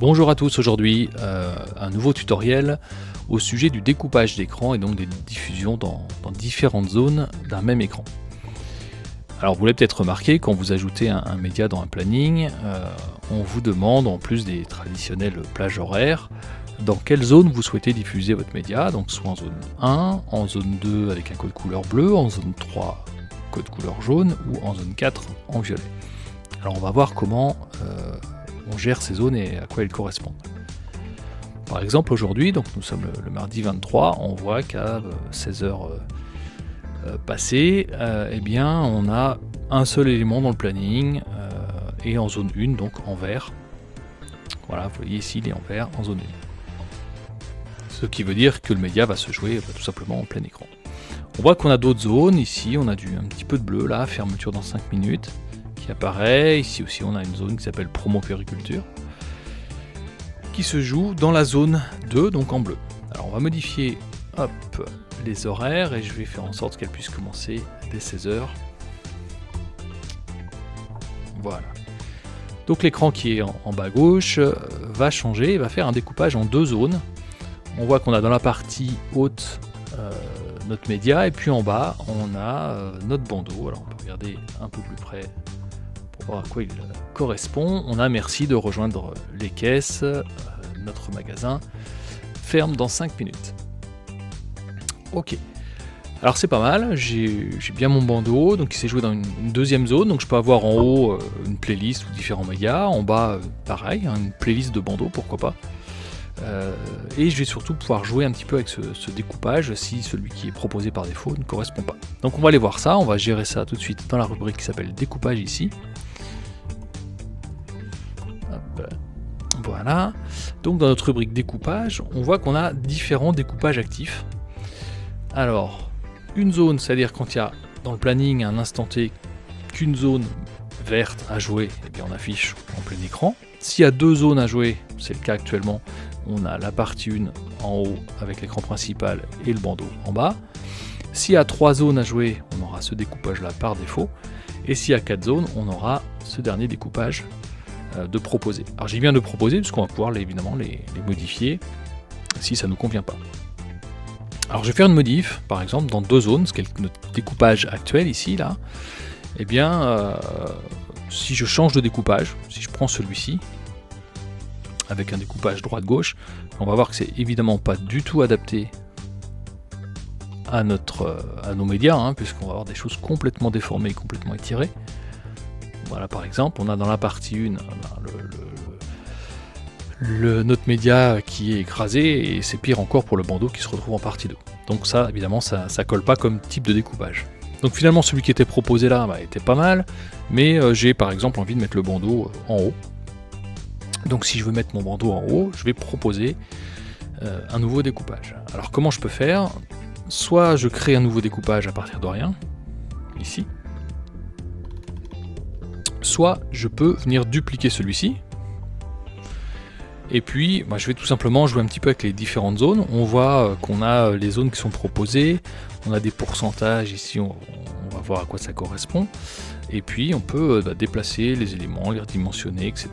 Bonjour à tous, aujourd'hui un nouveau tutoriel au sujet du découpage d'écran et donc des diffusions dans différentes zones d'un même écran. Alors vous l'avez peut-être remarqué, quand vous ajoutez un média dans un planning, on vous demande en plus des traditionnelles plages horaires, dans quelle zone vous souhaitez diffuser votre média, donc soit en zone 1, en zone 2 avec un code couleur bleu, en zone 3 code couleur jaune ou en zone 4 en violet. Alors on va voir comment on gère ces zones et à quoi elles correspondent. Par exemple aujourd'hui, donc nous sommes le mardi 23, on voit qu'à 16h passées, eh bien on a un seul élément dans le planning et en zone 1, donc en vert. Voilà, vous voyez ici il est en vert en zone 1. Ce qui veut dire que le média va se jouer tout simplement en plein écran. On voit qu'on a d'autres zones, ici on a un petit peu de bleu là, fermeture dans 5 minutes, qui apparaît. Ici aussi on a une zone qui s'appelle promo périculture, qui se joue dans la zone 2, donc en bleu. Alors on va modifier les horaires et je vais faire en sorte qu'elle puisse commencer dès 16h. Voilà. Donc l'écran qui est en bas à gauche va changer, va faire un découpage en deux zones. On voit qu'on a dans la partie haute notre média et puis en bas on a notre bandeau. Alors on peut regarder un peu plus près pour voir à quoi il correspond. On a merci de rejoindre les caisses, notre magasin ferme dans 5 minutes. Ok, alors c'est pas mal, j'ai bien mon bandeau, donc il s'est joué dans une deuxième zone, donc je peux avoir en haut une playlist ou différents médias, en bas pareil, une playlist de bandeaux, pourquoi pas. Et je vais surtout pouvoir jouer un petit peu avec ce découpage si celui qui est proposé par défaut ne correspond pas. Donc on va aller voir ça, on va gérer ça tout de suite dans la rubrique qui s'appelle découpage ici. Hop. Voilà, donc dans notre rubrique découpage, on voit qu'on a différents découpages actifs. Alors, une zone, c'est-à-dire quand il y a dans le planning un instant T qu'une zone verte à jouer, eh bien on affiche en plein écran. S'il y a deux zones à jouer, c'est le cas actuellement, on a la partie 1 en haut avec l'écran principal et le bandeau en bas. S'il y a 3 zones à jouer, on aura ce découpage là par défaut. Et s'il y a 4 zones, on aura ce dernier découpage de proposer. Alors j'ai bien de proposer puisqu'on va pouvoir évidemment les modifier si ça ne nous convient pas. Alors je vais faire une modif, par exemple, dans deux zones, ce qui est notre découpage actuel ici, là. Eh bien, si je change de découpage, si je prends celui-ci, avec un découpage droite-gauche, on va voir que c'est évidemment pas du tout adapté à nos médias, hein, puisqu'on va avoir des choses complètement déformées, complètement étirées. Voilà, par exemple, on a dans la partie 1 notre média qui est écrasé, et c'est pire encore pour le bandeau qui se retrouve en partie 2. Donc ça, évidemment, ça colle pas comme type de découpage. Donc finalement, celui qui était proposé là était pas mal, mais j'ai par exemple envie de mettre le bandeau en haut. Donc si je veux mettre mon bandeau en haut, je vais proposer un nouveau découpage. Alors comment je peux faire? Soit je crée un nouveau découpage à partir de rien, ici. Soit je peux venir dupliquer celui-ci. Et puis, je vais tout simplement jouer un petit peu avec les différentes zones. On voit qu'on a les zones qui sont proposées, on a des pourcentages ici, on va voir à quoi ça correspond. Et puis, on peut déplacer les éléments, les redimensionner, etc.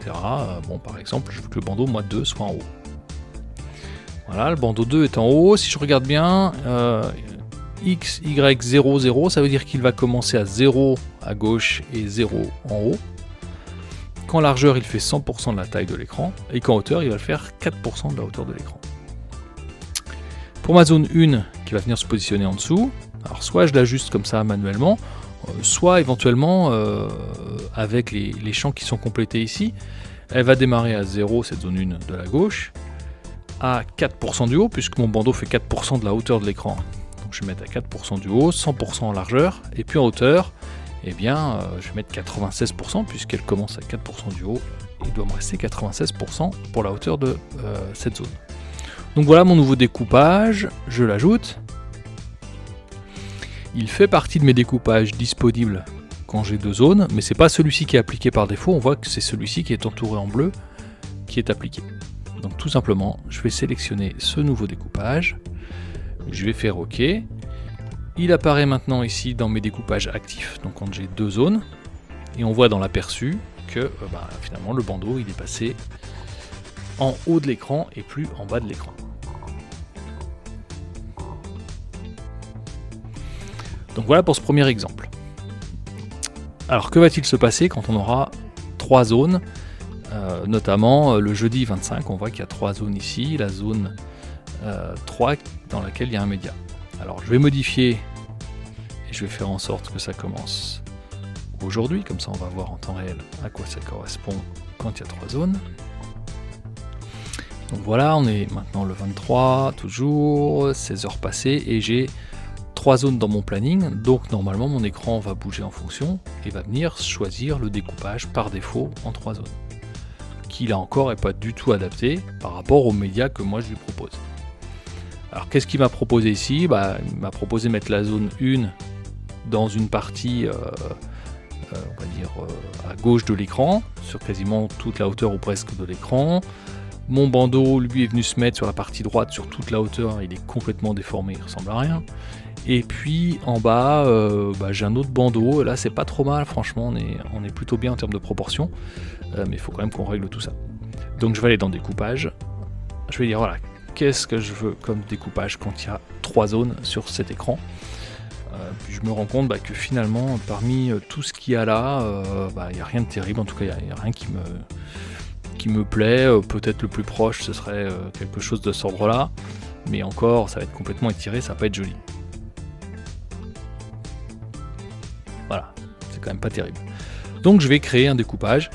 Bon, par exemple, je veux que le bandeau, 2 soit en haut. Voilà, le bandeau 2 est en haut. Si je regarde bien, X, Y, 0, 0, ça veut dire qu'il va commencer à 0 à gauche et 0 en haut. Qu'en largeur, il fait 100% de la taille de l'écran, et qu'en hauteur, il va faire 4% de la hauteur de l'écran. Pour ma zone 1, qui va venir se positionner en dessous, alors soit je l'ajuste comme ça manuellement, soit éventuellement, avec les champs qui sont complétés ici, elle va démarrer à 0, cette zone 1 de la gauche, à 4% du haut, puisque mon bandeau fait 4% de la hauteur de l'écran. Donc je vais mettre à 4% du haut, 100% en largeur, et puis en hauteur, eh bien, je vais mettre 96% puisqu'elle commence à 4% du haut. Il doit me rester 96% pour la hauteur de cette zone. Donc voilà mon nouveau découpage, je l'ajoute. Il fait partie de mes découpages disponibles quand j'ai deux zones, mais c'est pas celui-ci qui est appliqué par défaut. On voit que c'est celui-ci qui est entouré en bleu qui est appliqué. Donc tout simplement, je vais sélectionner ce nouveau découpage. Je vais faire OK. Il apparaît maintenant ici dans mes découpages actifs, donc quand j'ai deux zones, et on voit dans l'aperçu que finalement le bandeau il est passé en haut de l'écran et plus en bas de l'écran. Donc voilà pour ce premier exemple. Alors que va-t-il se passer quand on aura 3 zones, notamment le jeudi 25, on voit qu'il y a 3 zones ici, la zone 3 dans laquelle il y a un média. Alors je vais modifier et je vais faire en sorte que ça commence aujourd'hui, comme ça on va voir en temps réel à quoi ça correspond quand il y a 3 zones. Donc voilà, on est maintenant le 23, toujours 16 heures passées, et j'ai 3 zones dans mon planning, donc normalement mon écran va bouger en fonction et va venir choisir le découpage par défaut en 3 zones, qui là encore n'est pas du tout adapté par rapport aux médias que moi je lui propose. Alors qu'est-ce qu'il m'a proposé ici? Il m'a proposé de mettre la zone 1 dans une partie on va dire à gauche de l'écran, sur quasiment toute la hauteur ou presque de l'écran. Mon bandeau, lui, est venu se mettre sur la partie droite, sur toute la hauteur, il est complètement déformé, il ressemble à rien. Et puis en bas, j'ai un autre bandeau, là c'est pas trop mal, franchement, on est plutôt bien en termes de proportion, mais il faut quand même qu'on règle tout ça. Donc je vais aller dans découpage, je vais dire voilà, qu'est-ce que je veux comme découpage quand il y a 3 zones sur cet écran. Puis je me rends compte que finalement, parmi tout ce qu'il y a là, il n'y a rien de terrible, en tout cas il n'y a rien qui me plaît. Peut-être le plus proche ce serait quelque chose de cet ordre là, mais encore ça va être complètement étiré, ça va pas être joli. Voilà, c'est quand même pas terrible. Donc je vais créer un découpage,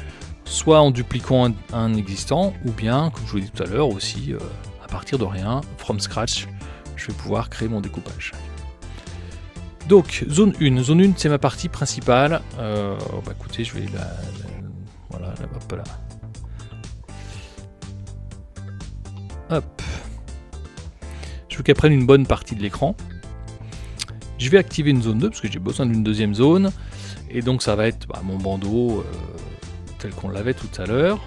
soit en dupliquant un existant, ou bien, comme je vous l'ai dit tout à l'heure aussi, à partir de rien, from scratch, je vais pouvoir créer mon découpage. Donc zone 1, c'est ma partie principale. Écoutez, je vais voilà, hop là. Hop. Je veux qu'elle prenne une bonne partie de l'écran. Je vais activer une zone 2 parce que j'ai besoin d'une deuxième zone. Et donc ça va être mon bandeau tel qu'on l'avait tout à l'heure.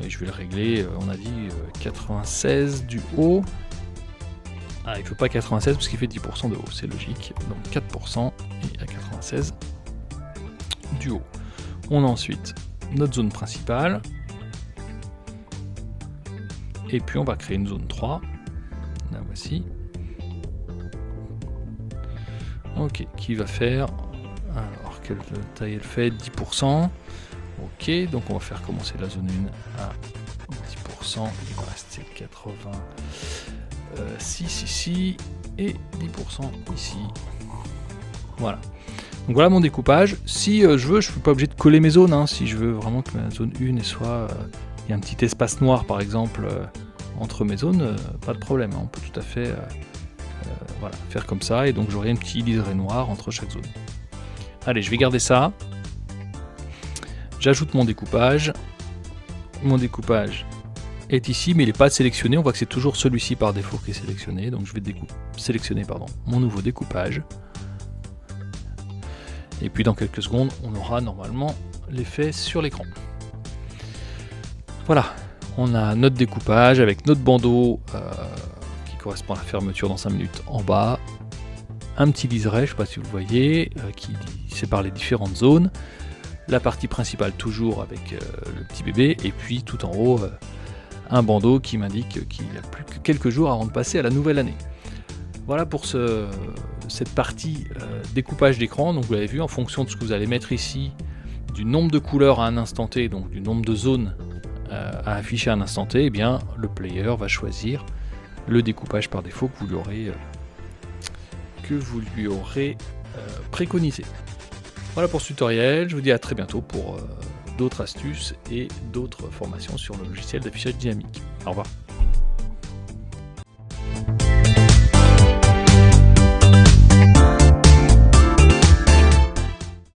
Et je vais le régler, on a dit 96 du haut. Ah, il ne faut pas 96 parce qu'il fait 10% de haut, c'est logique. Donc 4% et à 96 du haut. On a ensuite notre zone principale. Et puis on va créer une zone 3. La voici. Ok, qui va faire... Alors, quelle taille elle fait? 10%. Ok, donc on va faire commencer la zone 1 à 10%. Il va rester 86 ici et 10% ici. Voilà. Donc voilà mon découpage. Si je veux, je ne suis pas obligé de coller mes zones. Hein. Si je veux vraiment que ma zone 1 soit... il y a un petit espace noir par exemple entre mes zones, pas de problème. Hein. On peut tout à fait voilà, faire comme ça. Et donc j'aurai un petit liseré noir entre chaque zone. Allez, je vais garder ça. J'ajoute mon découpage. Mon découpage est ici, mais il n'est pas sélectionné. On voit que c'est toujours celui-ci par défaut qui est sélectionné. Donc je vais sélectionner mon nouveau découpage. Et puis dans quelques secondes, on aura normalement l'effet sur l'écran. Voilà, on a notre découpage avec notre bandeau qui correspond à la fermeture dans 5 minutes en bas. Un petit liseré, je ne sais pas si vous le voyez, qui sépare les différentes zones. La partie principale toujours avec le petit bébé. Et puis tout en haut, un bandeau qui m'indique qu'il n'y a plus que quelques jours avant de passer à la nouvelle année. Voilà pour cette partie découpage d'écran. Donc vous l'avez vu, en fonction de ce que vous allez mettre ici, du nombre de couleurs à un instant T, donc du nombre de zones à afficher à un instant T, eh bien le player va choisir le découpage par défaut que vous lui aurez préconisé. Voilà pour ce tutoriel, je vous dis à très bientôt pour d'autres astuces et d'autres formations sur le logiciel d'affichage dynamique. Au revoir.